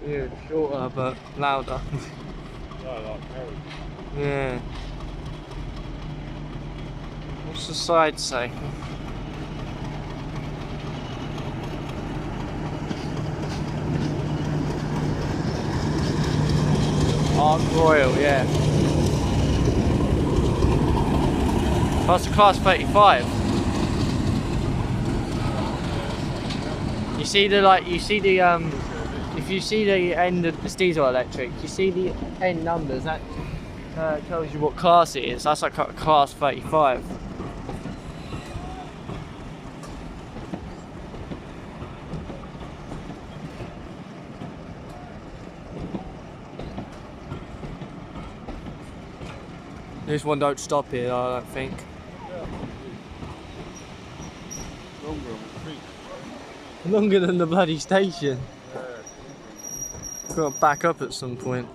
Yeah, shorter but louder. Yeah. What's the side say? Arc Royal, yeah. That's a class 35. You see the if you see the end of this diesel electric, you see the end numbers, that tells you what class it is. That's like a class 35. This one don't stop here, I don't think. Longer than the bloody station. Got to back up at some point.